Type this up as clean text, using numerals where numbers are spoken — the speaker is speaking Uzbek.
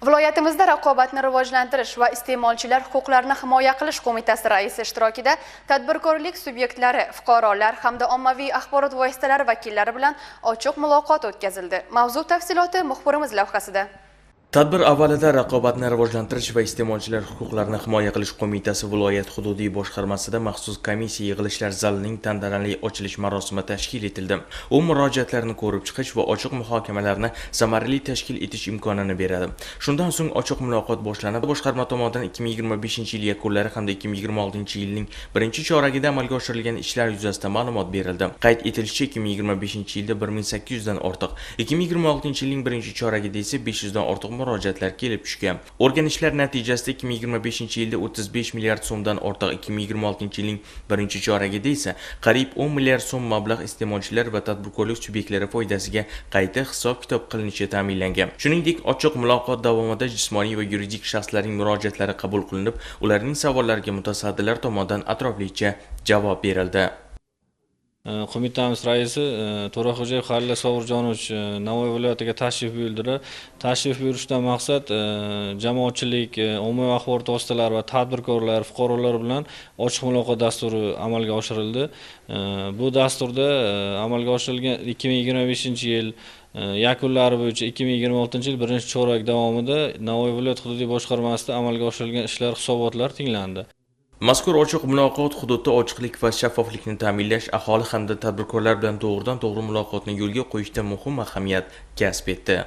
Viloyatimizda Raqobatni rivojlantirish va iste'molchilar huquqlarini himoya qilish qo'mitasi raisi ishtirokida tadbirkorlik subyektlari, fuqarolar hamda ommaviy axborot vositalari vakillari bilan ochiq muloqot o'tkazildi. Mavzu tafsiloti muxbirimiz lavhasida. Tadbir avvalida Raqobatni rivojlantirish va iste'molchilar huquqlarini himoya qilish qo'mitasi viloyat hududiy boshqarmasida maxsus komissiya yig'ilishlar zalining tantanali ochilish marosimi tashkil etildi. U murojaatlarni ko'rib chiqish va ochiq muhokamalarni samarali tashkil etish imkonini beradi. Shundan so'ng ochiq muloqot boshlanib, boshqarma tomonidan 2025-yil yakunlari hamda 2026-yilning birinchi choragida amalga oshirilgan ishlar yuzasidan ma'lumot berildi. Qayd etilishicha, 2025-yilda 1800 dan ortiq, 2026-yilning birinchi choragida esa 500 dan ortiq murojaatlar kelib tushgan. O'rganishlar natijasida 2025-yilda 35 milliard so'mdan ortiq, 2026-yilning birinchi choragida esa qariyb 10 milliard so'm mablag' iste'molchilar va tadbirkorlik subyektlari foydasiga qayta hisob-kitob qilinishi ta'minlangan. Shuningdek, ochiq muloqot davomida jismoniy va yuridik shaxslarning murojaatlari qabul qilinib, ularning savollariga mutasaddilar tomonidan atroflicha javob berildi. Qo'mitamiz raisi To'raxo'jayev Halil Sovurjonovich Navoiy viloyatiga tashrif buyurdilar. Tashrif buyurishdan maqsad jamoatchilik, ommaviy axborot vositalari va tadbirkorlar, fuqarolar bilan ochiq muloqot dasturi amalga oshirildi. Bu dasturda amalga oshirilgan 2025-yil yakunlari bo'yicha 2026-yil birinchi chorak davomida Navoiy viloyat hududiy boshqarmasida amalga oshirilgan ishlar hisobotlari tinglandi. Mazkur ochiq muloqot hududda ochiqlik va shaffoflikni ta'minlash, aholi hamda tadbirkorlar bilan to'g'ridan-to'g'ri muloqotni yo'lga qo'yishda muhim ahamiyat kasb etdi.